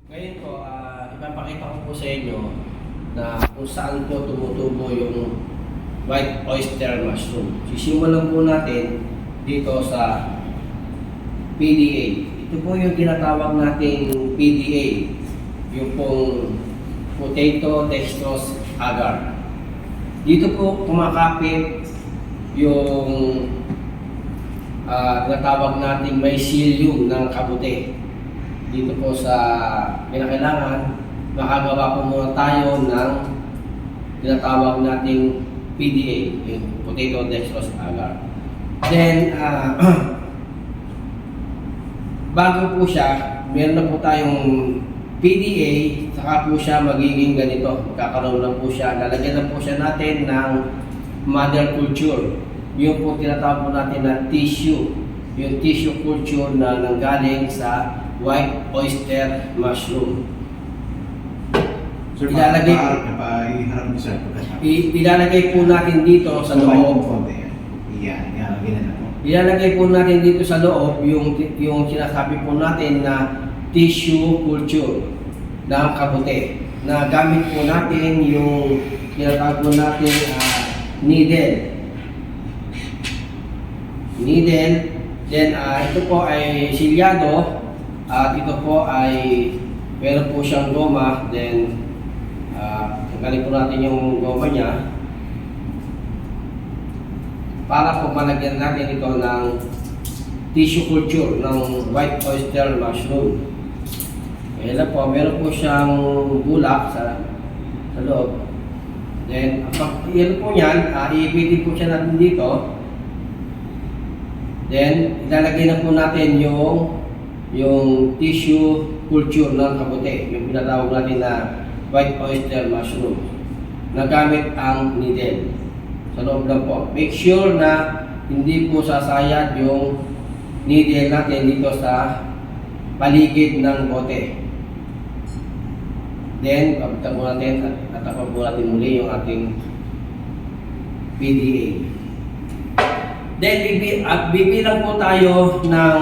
Ngayon po, ipapakita ko po sa inyo na kung saan po tumutubo yung white oyster mushroom. Sisimulan po natin dito sa PDA. Ito po yung tinatawag nating PDA, yung pong potato dextrose agar. Dito po kumakapit yung tinatawag nating mycelium ng kabute. Dito po sa kinakailangan, makagawa po muna tayo ng tinatawag nating PDA, yung potato dextrose agar. Then, bago po siya, meron na po tayong PDA, saka po siya magiging ganito. Magkakaroon na po siya, lalagyan na po siya natin ng mother culture. Yung po tinatawag po natin na tissue. Yung tissue culture na nanggaling sa white oyster mushroom. Sir, ilalagay po natin dito sa loob. Ilalagay po natin dito sa loob yung sinasabi po natin na tissue culture ng kabute. Na gamit po natin yung tinatawag po natin needle. Then ito po ay silyado. At ito po ay meron po siyang goma. Then tanggalin po natin yung goma niya para po malagyan natin ito ng tissue culture ng white oyster mushroom. Ayan po, meron po siyang bulak sa loob. Then yan po yan, iipitin po siya natin dito. Then ilalagay na po natin yung tissue culture ng kabute, yung pinatawag natin na white oyster mushroom, na gamit ang needle sa loob lang po. Make sure na hindi po sasayad yung needle natin dito sa paligid ng bote. Then, pagkita po natin at tapan po natin muli yung ating PDA. Then, bibilang po tayo ng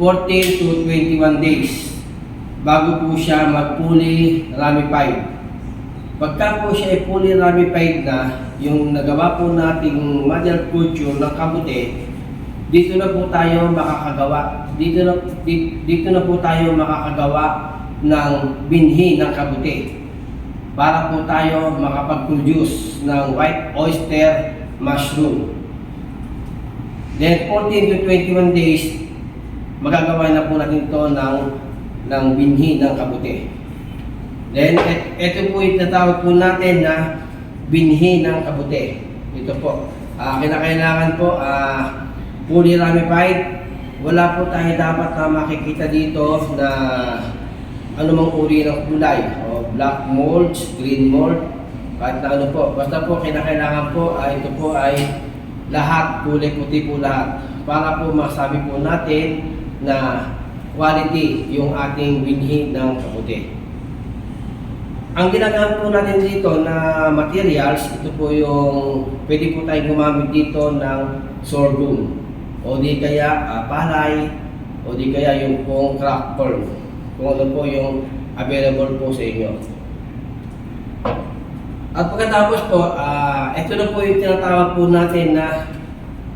14 to 21 days bago po siya mag-fully ramified. Pagka po siya ay fully ramified na, yung nagawa po nating mother culture ng kabute, dito na po tayo makakagawa. Dito na po tayo makakagawa ng binhi ng kabute para po tayo makapag-produce ng white oyster mushroom. Then 14 to 21 days, magagawa na po natin ito ng binhi ng kabute. Then, ito po yung tatawag po natin na binhi ng kabute. Ito po. Kinakailangan po fully ramified. Wala po tayo dapat na makikita dito na anumang uri ng kulay. O black mold, green mold, kahit na ano po. Basta po kinakailangan po, ito po ay lahat, kulay puti po lahat. Para po masabi po natin na quality yung ating binhi ng kabute. Ang ginagamit po natin dito na materials, ito po yung pwede po tayong gumamit dito ng sorghum o di kaya palay o di kaya yung pong crack pearl, kung ano po yung available po sa inyo. At pagkatapos po, ito na po yung tinatawag po natin na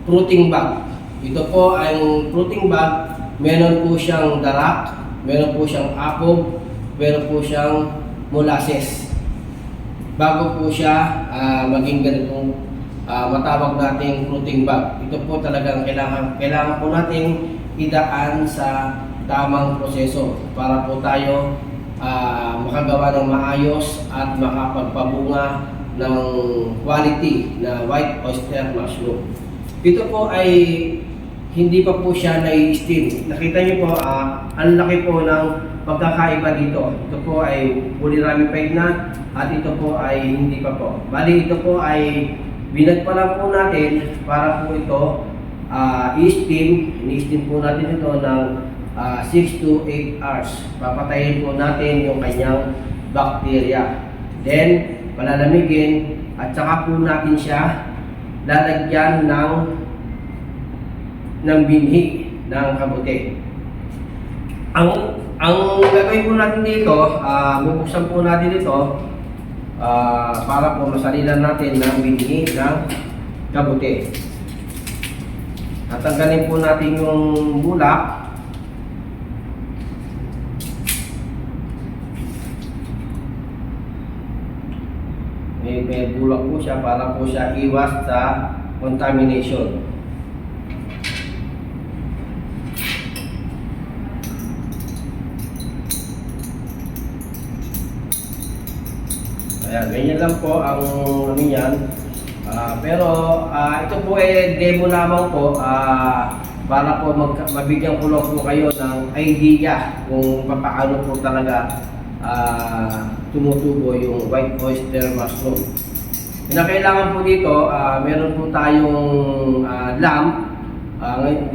fruiting bag. Ito po ang fruiting bag. Meron po siyang darak, meron po siyang apog, meron po siyang molasses. Bago po siya maging ganitong matawag nating fruiting bag. Ito po talagang kailangan po nating idaan sa tamang proseso para po tayo makagawa ng maayos at makapagpabunga ng quality na white oyster mushroom. Ito po ay hindi pa po siya na-steam. Nakita niyo po, ang laki po ng pagkakaiba dito. Ito po ay fully ramified na at ito po ay hindi pa po. Bali ito po ay binag pa lang po natin para po ito i-steam. Ini-steam po natin ito ng 6 to 8 hours. Papatayin po natin yung kanyang bacteria. Then, palalamigin at saka po natin siya lalagyan ng binhi ng kabuti. Ang gagawin po natin dito, bubuksan po natin ito para po masalinan natin ng binhi ng kabuti. Tatanggalin po natin yung bulak. May bulak po siya para po siya iwas sa contamination. Ayan, ganyan lang po ang ano yan. Pero ito po ay demo lamang po para po mabigyan ko lang po kayo ng idea kung paano po talaga tumutubo yung white oyster mushroom. Kailangan po dito, meron po tayong lamp. Ngayon,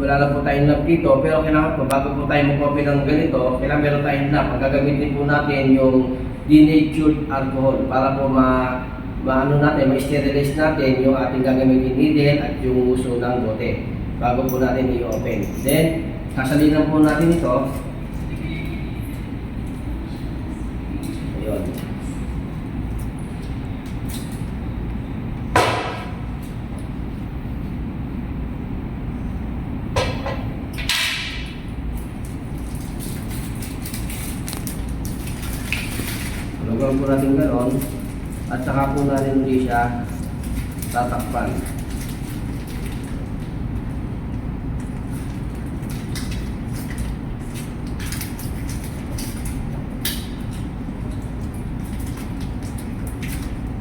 wala na po tayong lamp dito, pero kailangan po, bago po tayo mag-open ng ganito, kailangan meron tayong lamp. Ang gagamitin po natin yung denatured alcohol para po ma-sterilize natin yung ating gagamitin needle at yung uso ng bote bago po natin i-open. Then, sasalinan po natin ito. Ayun. Lugawan po natin gano'n at saka po natin hindi siya tatakpan.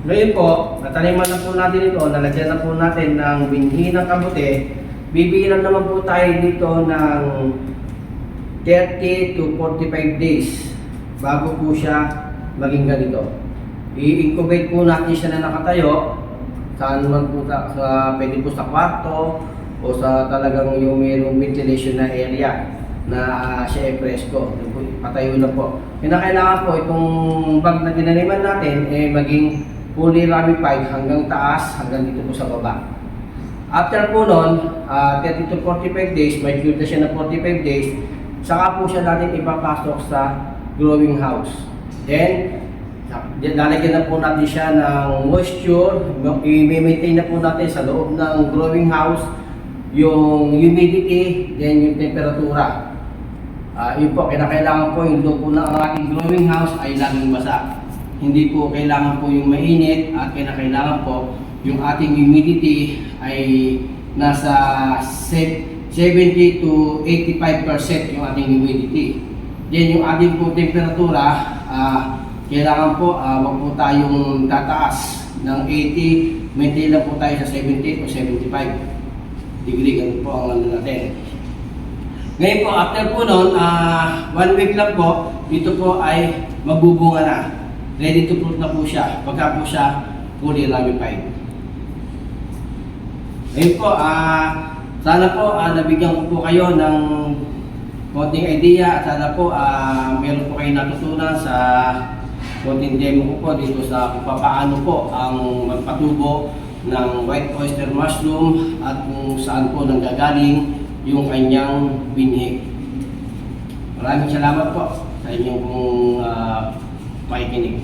Ngayon po, nataniman na po natin ito, nalagyan na po natin ng binhi ng kabuti. Bibilang naman po tayo dito ng 30 to 45 days bago po siya maging ganito. I-incubate po natin siya na nakatayo. Saan man po pwede po sa kwarto o sa talagang yung mayroong ventilation na area na siya ay presko. Patayo na po. Kailangan po itong bag na tinaniman natin maging fully ramified hanggang taas, hanggang dito po sa baba. After po nun, 30 to 45 days, mature na siya na 45 days, saka po siya natin ipapasok sa growing house. Then, lalagyan na po natin siya ng moisture, i-maintain na po natin sa loob ng growing house yung humidity, then yung temperatura. Yun po, kailangan po yung loob po ng ating growing house ay laging basa. Hindi po kailangan po yung mainit at kailangan po yung ating humidity ay nasa 70 to 85% yung ating humidity. Then yung ating po temperatura, kailangan po wag po tayong tataas ng 80, maintain lang po tayo sa 70 o 75 degree. Ganun po ang ano natin. Ngayon po, after po nun, 1 week lang po, ito po ay magbubunga na. Ready to fruit na po siya, pagka po siya fully ramified. Ngayon po, sana po nabigyan ko po kayo ng konting idea at sana po meron po kayo natutunan sa konting demo ko po dito sa kung paano po ang magpatubo ng white oyster mushroom at kung saan po nanggagaling yung kanyang binhi. Maraming salamat po sa inyong pakikinig.